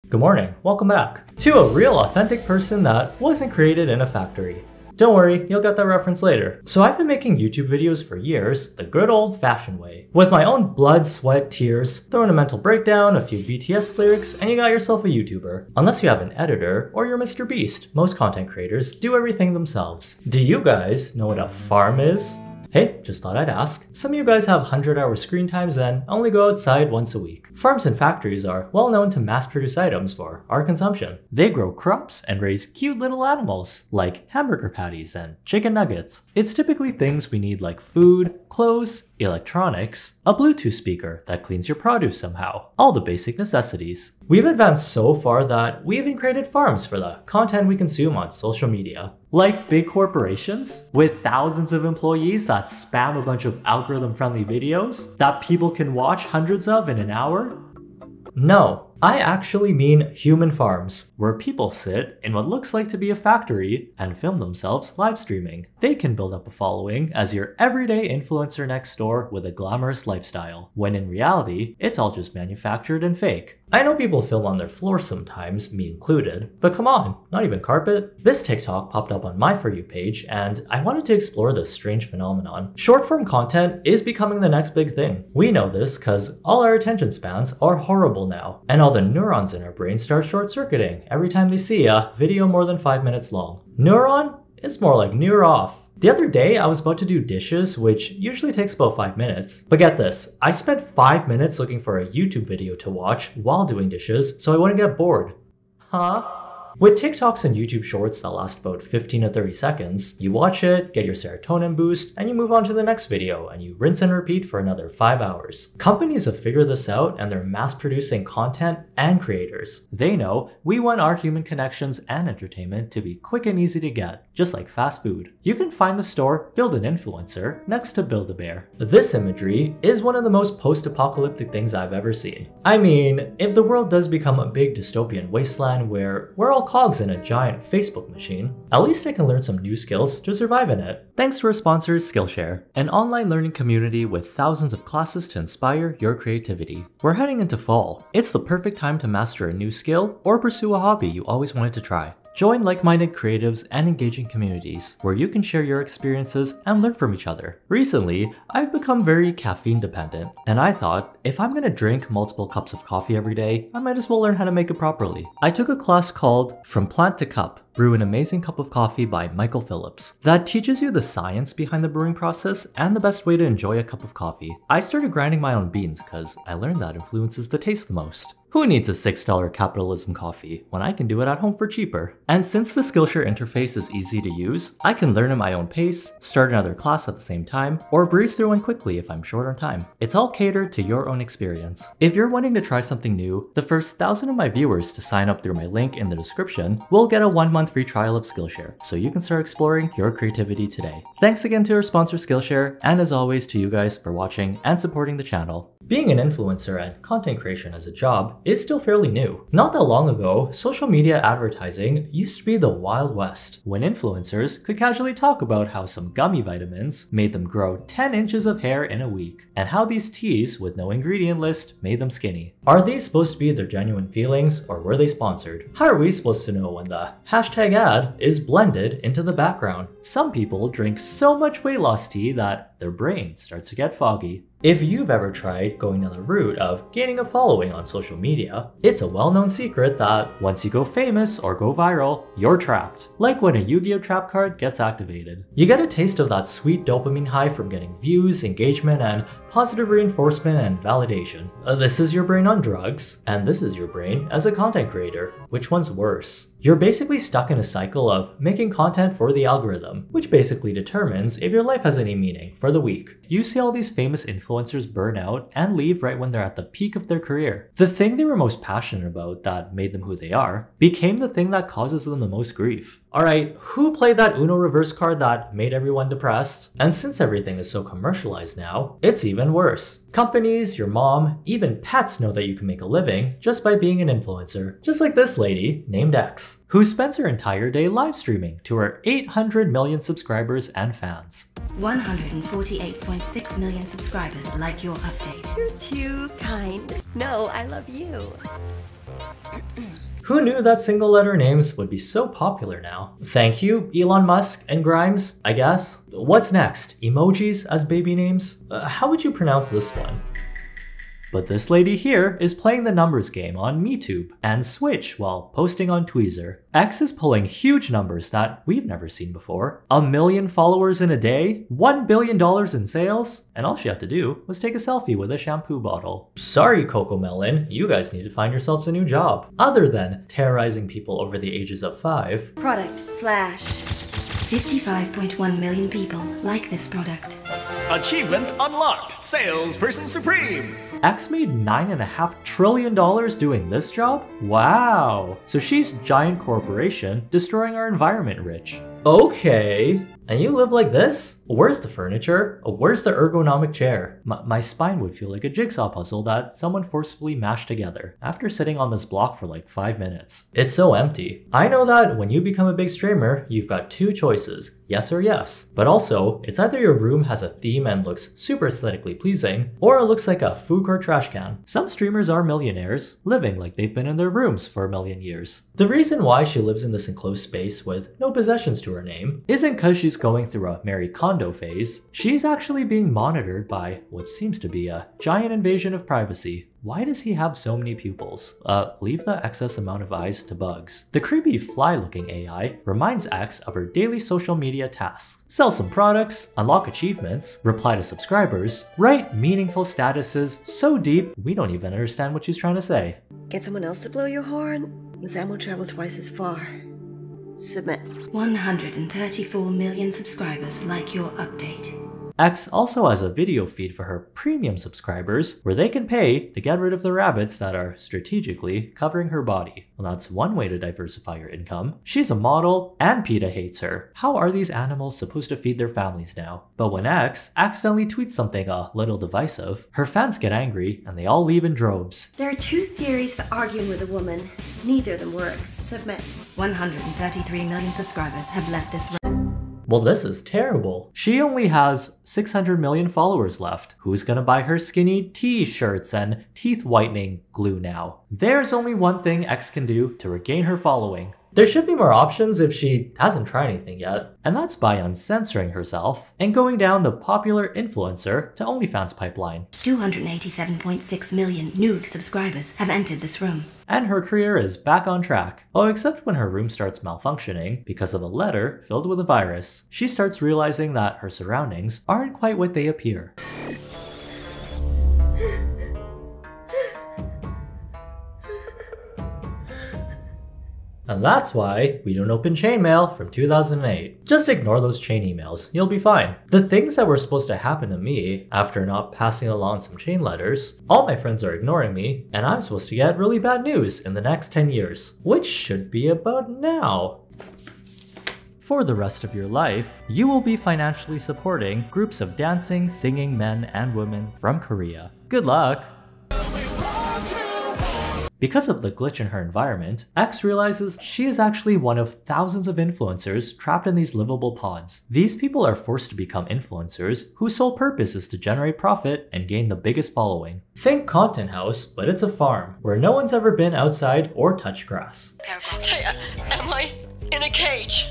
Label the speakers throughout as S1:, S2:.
S1: Good morning, welcome back to a real authentic person that wasn't created in a factory. Don't worry, you'll get that reference later. So I've been making YouTube videos for years, the good old-fashioned way. With my own blood, sweat, tears, throw in a mental breakdown, a few BTS lyrics, and you got yourself a YouTuber. Unless you have an editor, or you're Mr. Beast, most content creators do everything themselves. Do you guys know what a farm is? Hey, just thought I'd ask. Some of you guys have 100-hour screen times and only go outside once a week. Farms and factories are well known to mass-produce items for our consumption. They grow crops and raise cute little animals, like hamburger patties and chicken nuggets. It's typically things we need like food, clothes, electronics, a Bluetooth speaker that cleans your produce somehow. All the basic necessities. We've advanced so far that we even created farms for the content we consume on social media. Like big corporations with thousands of employees that spam a bunch of algorithm-friendly videos that people can watch hundreds of in an hour? No, I actually mean human farms, where people sit in what looks like to be a factory and film themselves live streaming. They can build up a following as your everyday influencer next door with a glamorous lifestyle, when in reality, it's all just manufactured and fake. I know people film on their floor sometimes, me included, but come on, not even carpet? This TikTok popped up on my For You page, and I wanted to explore this strange phenomenon. Short-form content is becoming the next big thing. We know this because all our attention spans are horrible now, and all the neurons in our brain start short-circuiting every time they see a video more than 5 minutes long. Neuron? It's more like near off. The other day, I was about to do dishes, which usually takes about 5 minutes. But get this, I spent 5 minutes looking for a YouTube video to watch while doing dishes so I wouldn't get bored. Huh? With TikToks and YouTube shorts that last about 15 to 30 seconds, you watch it, get your serotonin boost, and you move on to the next video, and you rinse and repeat for another 5 hours. Companies have figured this out, and they're mass-producing content and creators. They know we want our human connections and entertainment to be quick and easy to get, just like fast food. You can find the store Build an Influencer next to Build-A-Bear. This imagery is one of the most post-apocalyptic things I've ever seen. I mean, if the world does become a big dystopian wasteland where we're all cogs in a giant Facebook machine, at least I can learn some new skills to survive in it. Thanks to our sponsors Skillshare, an online learning community with thousands of classes to inspire your creativity. We're heading into fall. It's the perfect time to master a new skill or pursue a hobby you always wanted to try. Join like-minded creatives and engaging communities where you can share your experiences and learn from each other. Recently, I've become very caffeine dependent, and I thought, if I'm gonna drink multiple cups of coffee every day, I might as well learn how to make it properly. I took a class called From Plant to Cup, Brew an Amazing Cup of Coffee by Michael Phillips that teaches you the science behind the brewing process and the best way to enjoy a cup of coffee. I started grinding my own beans because I learned that influences the taste the most. Who needs a $6 capitalism coffee when I can do it at home for cheaper? And since the Skillshare interface is easy to use, I can learn at my own pace, start another class at the same time, or breeze through one quickly if I'm short on time. It's all catered to your own experience. If you're wanting to try something new, the first 1,000 of my viewers to sign up through my link in the description will get a 1-month free trial of Skillshare, so you can start exploring your creativity today. Thanks again to our sponsor Skillshare, and as always to you guys for watching and supporting the channel. Being an influencer and content creation as a job is still fairly new. Not that long ago, social media advertising used to be the Wild West, when influencers could casually talk about how some gummy vitamins made them grow 10 inches of hair in a week, and how these teas with no ingredient list made them skinny. Are these supposed to be their genuine feelings, or were they sponsored? How are we supposed to know when the hashtag ad is blended into the background? Some people drink so much weight loss tea that their brain starts to get foggy. If you've ever tried going down the route of gaining a following on social media, it's a well-known secret that once you go famous or go viral, you're trapped. Like when a Yu-Gi-Oh! Trap card gets activated. You get a taste of that sweet dopamine high from getting views, engagement, and positive reinforcement and validation. This is your brain on drugs, and this is your brain as a content creator. Which one's worse? You're basically stuck in a cycle of making content for the algorithm, which basically determines if your life has any meaning for the week. You see all these famous influencers burn out and leave right when they're at the peak of their career. The thing they were most passionate about that made them who they are became the thing that causes them the most grief. Alright, who played that Uno reverse card that made everyone depressed? And since everything is so commercialized now, it's even worse. Companies, your mom, even pets know that you can make a living just by being an influencer. Just like this lady named X, who spends her entire day live streaming to her 800 million subscribers and fans.
S2: 148.6 million subscribers like your update.
S3: You're too kind. No, I love you.
S1: Who knew that single letter names would be so popular now? Thank you, Elon Musk and Grimes, I guess. What's next? Emojis as baby names? How would you pronounce this one? But this lady here is playing the numbers game on MeTube and Switch while posting on Tweezer. X is pulling huge numbers that we've never seen before. 1 million followers in a day, $1 billion in sales, and all she had to do was take a selfie with a shampoo bottle. Sorry, Cocomelon, you guys need to find yourselves a new job, other than terrorizing people over the ages of 5.
S2: Product flash. 55.1 million people like this product.
S3: Achievement unlocked. Salesperson supreme.
S1: X made $9.5 trillion doing this job? Wow. So she's giant corporation destroying our environment rich. Okay. And you live like this? Where's the furniture? Where's the ergonomic chair? My spine would feel like a jigsaw puzzle that someone forcefully mashed together after sitting on this block for like 5 minutes. It's so empty. I know that when you become a big streamer, you've got 2 choices, yes or yes. But also, it's either your room has a theme and looks super aesthetically pleasing, or it looks like a food court trash can. Some streamers are millionaires, living like they've been in their rooms for a million years. The reason why she lives in this enclosed space with no possessions to her name isn't because she's going through a Marie Kondo phase. She's actually being monitored by what seems to be a giant invasion of privacy. Why does he have so many pupils? Leave the excess amount of eyes to bugs. The creepy fly-looking AI reminds X of her daily social media tasks. Sell some products, unlock achievements, reply to subscribers, write meaningful statuses so deep we don't even understand what she's trying to say.
S2: Get someone else to blow your horn, and Sam will travel twice as far. Submit. 134 million subscribers like your update.
S1: X also has a video feed for her premium subscribers where they can pay to get rid of the rabbits that are strategically covering her body. Well, that's one way to diversify your income. She's a model and PETA hates her. How are these animals supposed to feed their families now? But when X accidentally tweets something a little divisive, her fans get angry and they all leave in droves.
S2: There are 2 theories for arguing with a woman. Neither of them works. Submit. 133 million subscribers have left this room.
S1: Well, this is terrible. She only has 600 million followers left. Who's gonna buy her skinny t-shirts and teeth whitening glue now? There's only one thing X can do to regain her following. There should be more options if she hasn't tried anything yet, and that's by uncensoring herself and going down the popular influencer to OnlyFans pipeline.
S2: 287.6 million new subscribers have entered this room.
S1: And her career is back on track. Oh, except when her room starts malfunctioning because of a letter filled with a virus. She starts realizing that her surroundings aren't quite what they appear. And that's why we don't open chain mail from 2008. Just ignore those chain emails, you'll be fine. The things that were supposed to happen to me after not passing along some chain letters, all my friends are ignoring me, and I'm supposed to get really bad news in the next 10 years, which should be about now. For the rest of your life, you will be financially supporting groups of dancing, singing men and women from Korea. Good luck! Because of the glitch in her environment, X realizes she is actually one of thousands of influencers trapped in these livable pods. These people are forced to become influencers whose sole purpose is to generate profit and gain the biggest following. Think Content House, but it's a farm, where no one's ever been outside or touched grass.
S4: Am I in a cage?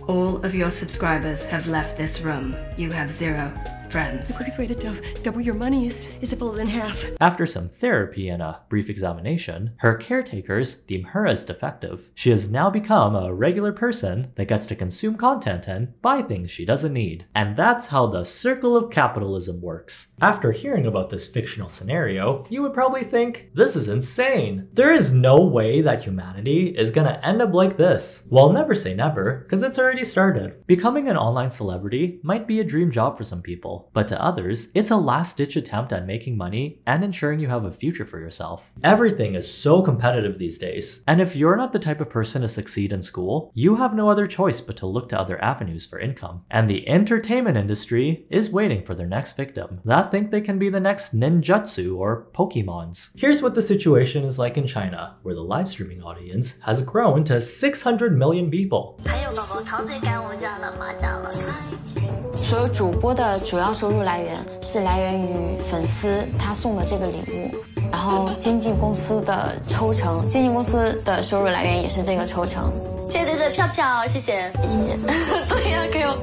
S2: All of your subscribers have left this room. You have 0 friends.
S4: The quickest way to double your money is to fold it in half.
S1: After some therapy and a brief examination, her caretakers deem her as defective. She has now become a regular person that gets to consume content and buy things she doesn't need. And that's how the circle of capitalism works. After hearing about this fictional scenario, you would probably think, this is insane. There is no way that humanity is gonna end up like this. Well, never say never, because it's already started. Becoming an online celebrity might be a dream job for some people, but to others, it's a last-ditch attempt at making money and ensuring you have a future for yourself. Everything is so competitive these days, and if you're not the type of person to succeed in school, you have no other choice but to look to other avenues for income. And the entertainment industry is waiting for their next victim that think they can be the next ninjutsu or Pokemons. Here's what the situation is like in China, where the live streaming audience has grown to 600 million people.
S5: 所有主播的主要收入来源是来源于粉丝他送的这个礼物，然后经纪公司的抽成，经纪公司的收入来源也是这个抽成。对，票票，谢谢，谢谢。对呀，给我。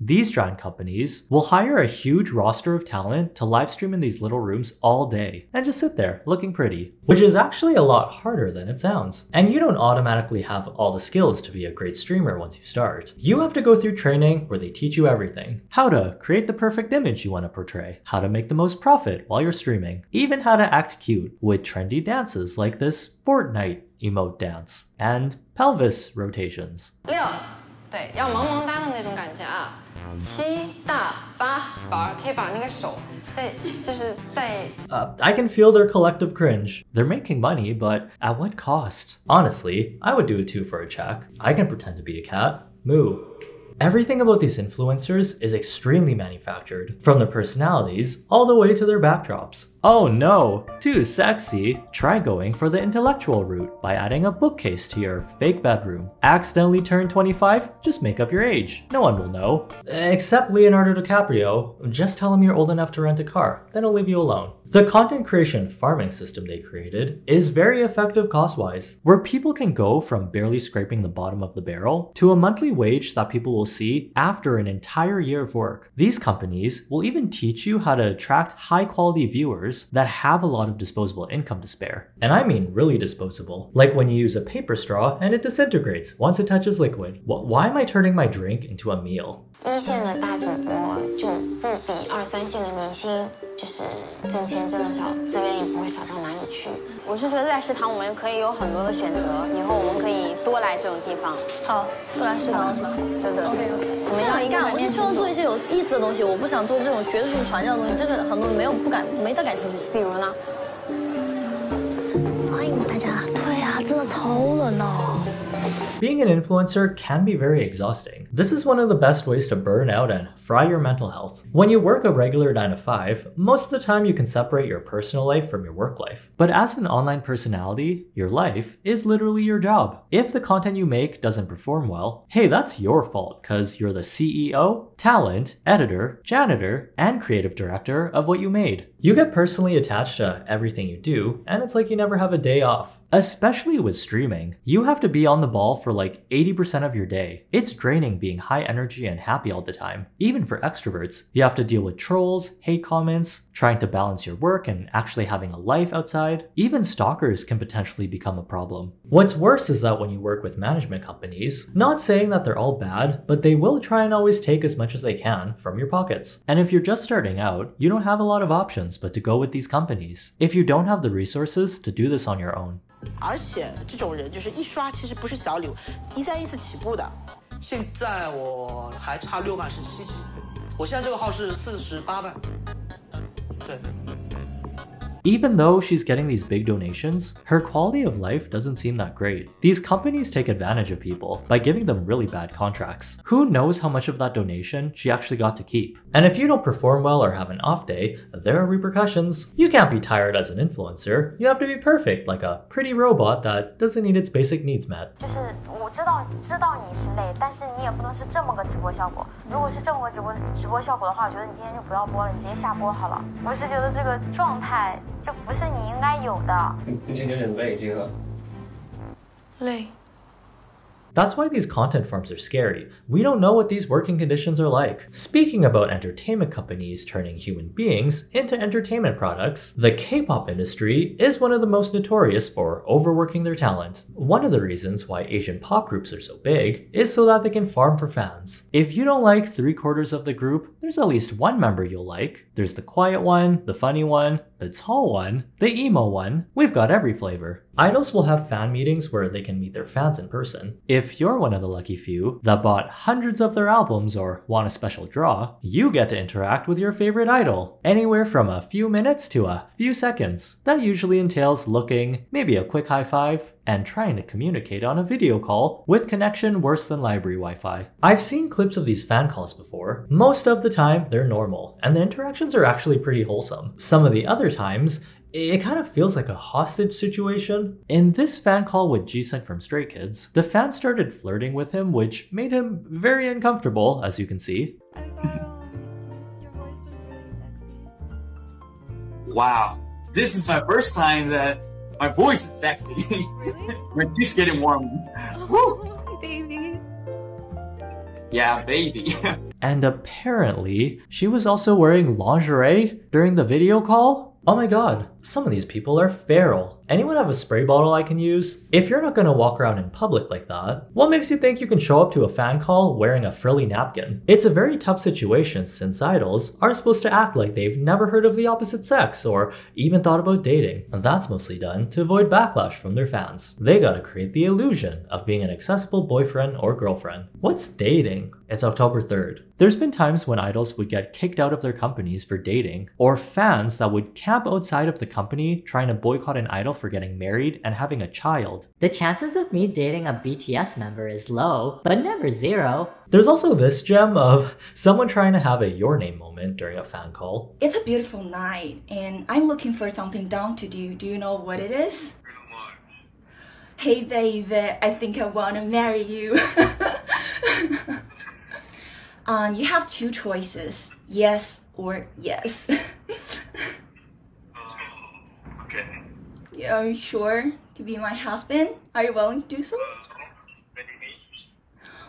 S1: These giant companies will hire a huge roster of talent to live stream in these little rooms all day and just sit there looking pretty, which is actually a lot harder than it sounds. And you don't automatically have all the skills to be a great streamer once you start. You have to go through training where they teach you everything. How to create the perfect image you want to portray, how to make the most profit while you're streaming, even how to act cute with trendy dances like this Fortnite emote dance and pelvis rotations.
S5: 6，对，要萌萌哒的那种感觉啊。7大8宝儿可以把那个手在。
S1: I can feel their collective cringe. They're making money, but at what cost? Honestly, I would do it too for a check. I can pretend to be a cat. Moo. Everything about these influencers is extremely manufactured, from their personalities all the way to their backdrops. Oh no, too sexy? Try going for the intellectual route by adding a bookcase to your fake bedroom. Accidentally turn 25? Just make up your age. No one will know. Except Leonardo DiCaprio. Just tell him you're old enough to rent a car, then he'll leave you alone. The content creation farming system they created is very effective cost-wise, where people can go from barely scraping the bottom of the barrel to a monthly wage that people will see after an entire year of work. These companies will even teach you how to attract high-quality viewers that have a lot of disposable income to spare. And I mean really disposable. Like when you use a paper straw and it disintegrates once it touches liquid. Why am I turning my drink into a meal?
S5: 1线的大主播就不比2、3线的明星，就是挣钱挣得少，资源也不会少到哪里去。我是觉得在食堂我们可以有很多的选择，以后我们可以多来这种地方。好，多来食堂是吧？对对。OK。这样一干，我是希望做一些有意思的东西，我不想做这种学术性传教的东西。这个很多人没太感兴趣。比如呢？欢迎大家。对啊，真的超冷哦。
S1: Being an influencer can be very exhausting. This is one of the best ways to burn out and fry your mental health. When you work a regular 9 to 5, most of the time you can separate your personal life from your work life. But as an online personality, your life is literally your job. If the content you make doesn't perform well, hey, that's your fault because you're the CEO, talent, editor, janitor, and creative director of what you made. You get personally attached to everything you do, and it's like you never have a day off. Especially with streaming, you have to be on the ball for like 80% of your day. It's draining being high energy and happy all the time. Even for extroverts, you have to deal with trolls, hate comments, trying to balance your work and actually having a life outside. Even stalkers can potentially become a problem. What's worse is that when you work with management companies, not saying that they're all bad, but they will try and always take as much as they can from your pockets. And if you're just starting out, you don't have a lot of options but to go with these companies, if you don't have the resources to do this on your own.
S6: 而且这种人就是一刷其实不是小礼物，1314起步的。
S7: 现在我还差6万是7级，我现在这个号是48万。对。
S1: Even though she's getting these big donations, her quality of life doesn't seem that great. These companies take advantage of people by giving them really bad contracts. Who knows how much of that donation she actually got to keep? And if you don't perform well or have an off day, there are repercussions. You can't be tired as an influencer. You have to be perfect, like a pretty robot that doesn't need its basic needs met.
S8: 就是我知道你是累，但是你也不能是这么个直播效果。如果是这么个直播效果的话，我觉得你今天就不要播了，你直接下播好了。我是觉得这个状态。 就不是你应该有的。
S9: 今天有点累，这个。
S8: 累。
S1: That's why these content farms are scary. We don't know what these working conditions are like. Speaking about entertainment companies turning human beings into entertainment products, the K-pop industry is one of the most notorious for overworking their talent. One of the reasons why Asian pop groups are so big is so that they can farm for fans. If you don't like 3/4 of the group, there's at least one member you'll like. There's the quiet one, the funny one, the tall one, the emo one. We've got every flavor. Idols will have fan meetings where they can meet their fans in person. If you're one of the lucky few that bought hundreds of their albums or want a special draw, you get to interact with your favorite idol, anywhere from a few minutes to a few seconds. That usually entails looking, maybe a quick high five, and trying to communicate on a video call with connection worse than library Wi-Fi. I've seen clips of these fan calls before. Most of the time, they're normal, and the interactions are actually pretty wholesome. Some of the other times, it kind of feels like a hostage situation. In this fan call with Jisung from Stray Kids, the fan started flirting with him, which made him very uncomfortable, as you can see.
S10: Wow,
S9: This is my first time that my voice is sexy.
S8: Really?
S9: We're just getting warm.
S8: Oh, baby.
S9: Yeah, baby.
S1: And apparently, she was also wearing lingerie during the video call? Oh my god, some of these people are feral. Anyone have a spray bottle I can use? If you're not gonna walk around in public like that, what makes you think you can show up to a fan call wearing a frilly napkin? It's a very tough situation since idols are supposed to act like they've never heard of the opposite sex or even thought about dating. And that's mostly done to avoid backlash from their fans. They gotta create the illusion of being an accessible boyfriend or girlfriend. What's dating? It's October 3rd. There's been times when idols would get kicked out of their companies for dating, or fans that would camp outside of the company trying to boycott an idol for getting married and having a child.
S10: The chances of me dating a BTS member is low, but never zero.
S1: There's also this gem of someone trying to have a your name moment during a fan call.
S11: It's a beautiful night, and I'm looking for something dumb to do. Do you know what it is? Hey David, I think I want to marry you. You have two choices, yes or yes.
S9: Okay.
S11: Are you sure to be my husband? Are you willing to do so?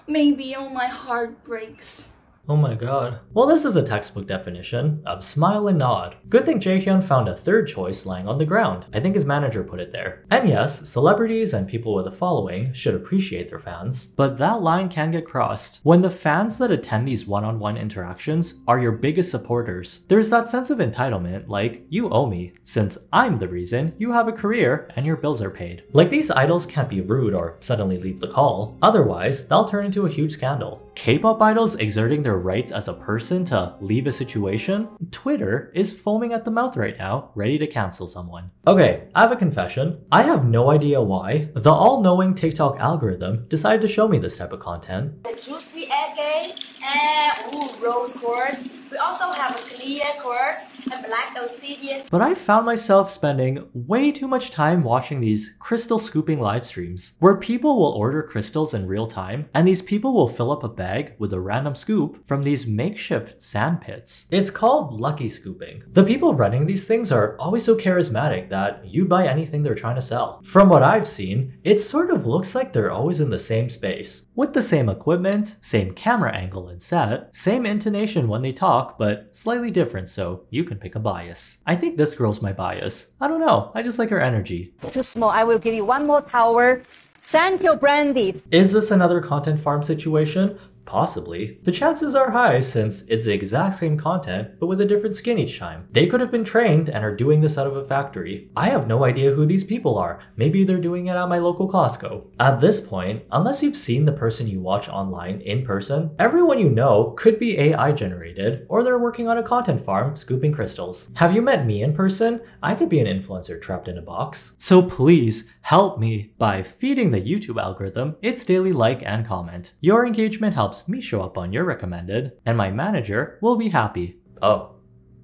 S11: Maybe when my heart breaks.
S1: Oh my god. Well, this is a textbook definition of smile and nod. Good thing Jaehyun found a third choice lying on the ground. I think his manager put it there. And yes, celebrities and people with a following should appreciate their fans, but that line can get crossed when the fans that attend these one-on-one interactions are your biggest supporters. There's that sense of entitlement, like, you owe me, since I'm the reason you have a career and your bills are paid. Like, these idols can't be rude or suddenly leave the call, otherwise they'll turn into a huge scandal. K-pop idols exerting their rights as a person to leave a situation? Twitter is foaming at the mouth right now, ready to cancel someone. Okay, I have a confession. I have no idea why the all-knowing TikTok algorithm decided to show me this type of content.
S12: The juicy egg and rose quartz. We also have a clear quartz and black obsidian.
S1: But I found myself spending way too much time watching these crystal scooping live streams, where people will order crystals in real time, and these people will fill up a bag with a random scoop from these makeshift sand pits. It's called lucky scooping. The people running these things are always so charismatic that you'd buy anything they're trying to sell. From what I've seen, it sort of looks like they're always in the same space, with the same equipment, same camera angle and set, same intonation when they talk, but slightly different, so you can pick a bias. I think this girl's my bias. I don't know, I just like her energy.
S13: Too small. I will give you one more tower. Sandhill brandy.
S1: Is this another content farm situation? Possibly. The chances are high since it's the exact same content but with a different skin each time. They could have been trained and are doing this out of a factory. I have no idea who these people are. Maybe they're doing it at my local Costco. At this point, unless you've seen the person you watch online in person, everyone you know could be AI generated or they're working on a content farm scooping crystals. Have you met me in person? I could be an influencer trapped in a box. So please help me by feeding the YouTube algorithm its daily like and comment. Your engagement helps me show up on your recommended, and my manager will be happy. Oh,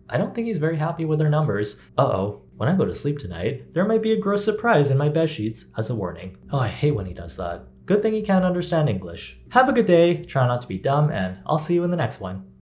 S1: I don't think he's very happy with our numbers. Uh-oh, when I go to sleep tonight, there might be a gross surprise in my bed sheets as a warning. Oh, I hate when he does that. Good thing he can't understand English. Have a good day, try not to be dumb, and I'll see you in the next one.